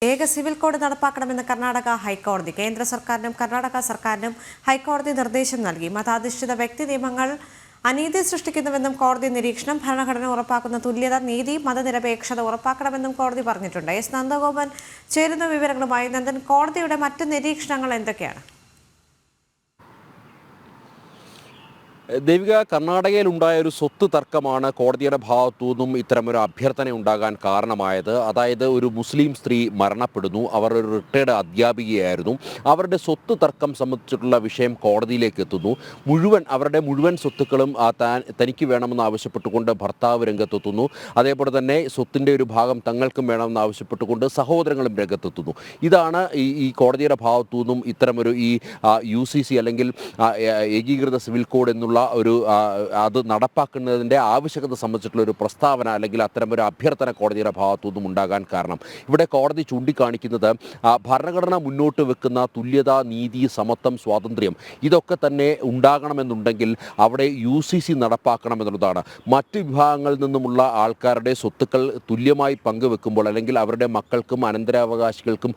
ഏക civil code നടപ്പാക്കണമെന്ന് കർണാടക ഹൈക്കോടതി. കേന്ദ്ര സർക്കാരിനും കർണാടക സർക്കാരിനും ഹൈക്കോടതി നിർദ്ദേശം നൽകി. മതാധിഷ്ഠിത വ്യക്തി നിയമങ്ങൾ അനീതി സൃഷ്ടിക്കുന്നുവെന്നും കോടതി നിരീക്ഷണം. ഭരണഘടന ഉറപ്പാക്കുന്ന തുല്യത, നീതി, മതനിരപേക്ഷത ഉറപ്പാക്കണമെന്നും കോടതി പറഞ്ഞിട്ടുണ്ട്. എസ് നന്ദഗോപൻ ചേരുന്ന വിവരങ്ങളുമായി. നന്ദൻ, കോടതിയുടെ മറ്റ് നിരീക്ഷണങ്ങൾ എന്തൊക്കെയാണ്? ദേവിക, കർണാടകയിലുണ്ടായ ഒരു സ്വത്ത് തർക്കമാണ് കോടതിയുടെ ഭാഗത്തു നിന്നും ഇത്തരമൊരു അഭ്യർത്ഥന ഉണ്ടാകാൻ കാരണമായത്. അതായത് ഒരു മുസ്ലിം സ്ത്രീ മരണപ്പെടുന്നു, അവർ ഒരു റിട്ടയർഡ് അധ്യാപികയായിരുന്നു. അവരുടെ സ്വത്ത് തർക്കം സംബന്ധിച്ചിട്ടുള്ള വിഷയം കോടതിയിലേക്ക് എത്തുന്നു. അവരുടെ മുഴുവൻ സ്വത്തുക്കളും തനിക്ക് വേണമെന്ന് ആവശ്യപ്പെട്ടുകൊണ്ട് ഭർത്താവ് രംഗത്തെത്തുന്നു. അതേപോലെ തന്നെ സ്വത്തിൻ്റെ ഒരു ഭാഗം തങ്ങൾക്കും വേണമെന്ന് ആവശ്യപ്പെട്ടുകൊണ്ട് സഹോദരങ്ങളും രംഗത്തെത്തുന്നു. ഇതാണ് ഈ കോടതിയുടെ ഭാഗത്തു നിന്നും ഇത്തരമൊരു UCC അല്ലെങ്കിൽ ഏകീകൃത സിവിൽ കോഡ് എന്നുള്ള അത് നടപ്പാക്കുന്നതിൻ്റെ ആവശ്യകത സംബന്ധിച്ചിട്ടുള്ള ഒരു പ്രസ്താവന അല്ലെങ്കിൽ അത്തരമൊരു അഭ്യർത്ഥന കോടതിയുടെ ഭാഗത്തു നിന്നും ഉണ്ടാകാൻ കാരണം. ഇവിടെ കോടതി ചൂണ്ടിക്കാണിക്കുന്നത് ഭരണഘടന മുന്നോട്ട് വെക്കുന്ന തുല്യത, നീതി, സമത്വം, സ്വാതന്ത്ര്യം ഇതൊക്കെ തന്നെ ഉണ്ടാകണമെന്നുണ്ടെങ്കിൽ അവിടെ UCC നടപ്പാക്കണമെന്നുള്ളതാണ്. മറ്റ് വിഭാഗങ്ങളിൽ നിന്നുമുള്ള ആൾക്കാരുടെ സ്വത്തുക്കൾ തുല്യമായി പങ്കുവെക്കുമ്പോൾ അല്ലെങ്കിൽ അവരുടെ മക്കൾക്കും അനന്തരാവകാശികൾക്കും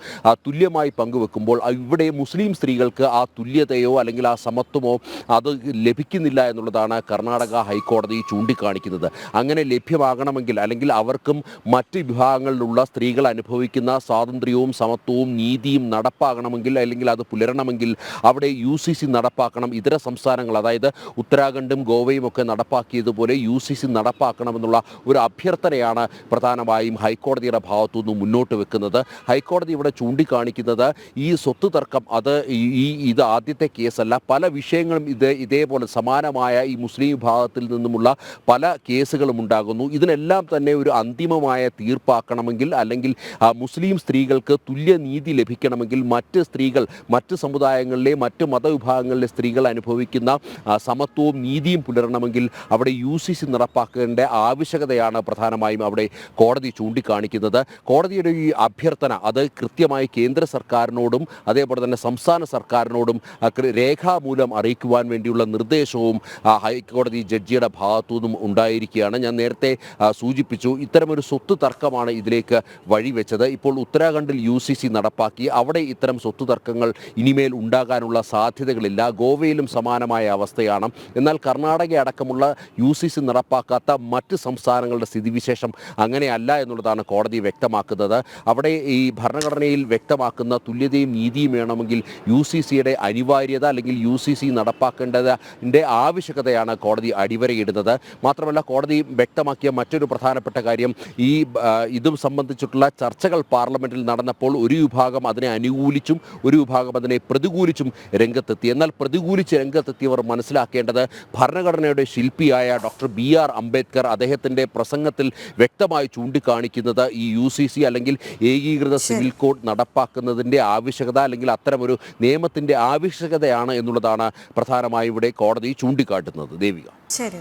തുല്യമായി പങ്കുവെക്കുമ്പോൾ ഇവിടെ മുസ്ലിം സ്ത്രീകൾക്ക് ആ തുല്യതയോ അല്ലെങ്കിൽ ആ സമത്വമോ അത് ലഭിക്കുന്നില്ല എന്നുള്ളതാണ് കർണാടക ഹൈക്കോടതി ചൂണ്ടിക്കാണിക്കുന്നത്. അങ്ങനെ ലഭ്യമാകണമെങ്കിൽ അല്ലെങ്കിൽ അവർക്കും മറ്റ് വിഭാഗങ്ങളിലുള്ള സ്ത്രീകൾ അനുഭവിക്കുന്ന സ്വാതന്ത്ര്യവും സമത്വവും നീതിയും നടപ്പാകണമെങ്കിൽ അല്ലെങ്കിൽ അത് പുലരണമെങ്കിൽ അവിടെ UCC നടപ്പാക്കണം. ഇതര സംസ്ഥാനങ്ങൾ, അതായത് ഉത്തരാഖണ്ഡും ഗോവയും ഒക്കെ നടപ്പാക്കിയതുപോലെ UCC നടപ്പാക്കണമെന്നുള്ള ഒരു അഭ്യർത്ഥനയാണ് പ്രധാനമായും ഹൈക്കോടതിയുടെ ഭാഗത്തുനിന്ന് മുന്നോട്ട് വെക്കുന്നത്. ഹൈക്കോടതി ഇവിടെ ചൂണ്ടിക്കാണിക്കുന്നത് ഈ സ്വത്ത് തർക്കം ഇത് ആദ്യത്തെ കേസല്ല. പല വിഷയങ്ങളും ഇതേപോലെ സമാനമായ ഈ മുസ്ലിം വിഭാഗത്തിൽ നിന്നുമുള്ള പല കേസുകളും ഉണ്ടാകുന്നു. ഇതിനെല്ലാം തന്നെ ഒരു അന്തിമമായ തീർപ്പാക്കണമെങ്കിൽ അല്ലെങ്കിൽ മുസ്ലിം സ്ത്രീകൾക്ക് തുല്യനീതി ലഭിക്കണമെങ്കിൽ മറ്റ് സ്ത്രീകൾ, മറ്റ് സമുദായങ്ങളിലെ മറ്റ് മതവിഭാഗങ്ങളിലെ സ്ത്രീകൾ അനുഭവിക്കുന്ന സമത്വവും നീതിയും പുലരണമെങ്കിൽ അവിടെ UCC നടപ്പാക്കേണ്ട ആവശ്യകതയാണ് പ്രധാനമായും അവിടെ കോടതി ചൂണ്ടിക്കാണിക്കുന്നത്. കോടതിയുടെ ഈ അഭ്യർത്ഥന അത് കൃത്യമായി കേന്ദ്ര സർക്കാരിനോടും അതേപോലെ തന്നെ സംസ്ഥാന സർക്കാരിനോടും രേഖാമൂലം അറിയിക്കുവാൻ വേണ്ടിയുള്ള നിർദ്ദേശവും ഹൈക്കോടതി ജഡ്ജിയുടെ ഭാഗത്തു നിന്നും ഉണ്ടായിരിക്കുകയാണ്. ഞാൻ നേരത്തെ സൂചിപ്പിച്ചു, ഇത്തരമൊരു സ്വത്ത് തർക്കമാണ് ഇതിലേക്ക് വഴിവെച്ചത്. ഇപ്പോൾ ഉത്തരാഖണ്ഡിൽ UCC നടപ്പാക്കി. അവിടെ ഇത്തരം സ്വത്ത് തർക്കങ്ങൾ ഇനിമേൽ ഉണ്ടാകാനുള്ള സാധ്യതകളില്ല. ഗോവയിലും സമാനമായ അവസ്ഥയാണ്. എന്നാൽ കർണാടക അടക്കമുള്ള UCC നടപ്പാക്കാത്ത മറ്റ് സംസ്ഥാനങ്ങളുടെ സ്ഥിതിവിശേഷം അങ്ങനെയല്ല എന്നുള്ളതാണ് കോടതി വ്യക്തമാക്കുന്നത്. അവിടെ ഈ ഭരണഘടനയിൽ വ്യക്തമാക്കുന്ന തുല്യതയും നീതിയും വേണമെങ്കിൽ UCCയുടെ അനിവാര്യത അല്ലെങ്കിൽ UCC നടപ്പാക്കേണ്ടതിൻ്റെ ആവശ്യകതയാണ് കോടതി അടിവരയിടുന്നത്. മാത്രമല്ല കോടതി വ്യക്തമാക്കിയ മറ്റൊരു പ്രധാനപ്പെട്ട കാര്യം, ഇതും സംബന്ധിച്ചിട്ടുള്ള ചർച്ചകൾ പാർലമെൻറ്റിൽ നടന്നപ്പോൾ ഒരു വിഭാഗം അതിനെ അനുകൂലിച്ചും ഒരു വിഭാഗം അതിനെ പ്രതികൂലിച്ചും രംഗത്തെത്തി. എന്നാൽ പ്രതികൂലിച്ച് രംഗത്തെത്തിയവർ മനസ്സിലാക്കേണ്ടത് ഭരണഘടനയുടെ ശില്പിയായ ഡോക്ടർ BR അംബേദ്കർ അദ്ദേഹത്തിൻ്റെ പ്രസംഗത്തിൽ വ്യക്തമായി ചൂണ്ടിക്കാണിക്കുന്നത് ഈ UCC അല്ലെങ്കിൽ ഏകീകൃത സിവിൽ കോഡ് നടപ്പാക്കുന്നതിൻ്റെ ആവശ്യകത അല്ലെങ്കിൽ അത്തരമൊരു നിയമത്തിൻ്റെ ആവശ്യകതയാണ് എന്നുള്ളതാണ് പ്രധാനമായും ഇവിടെ കോടതി ചൂണ്ടിക്കാട്ടുന്നത്. ദേവിക. ശരി.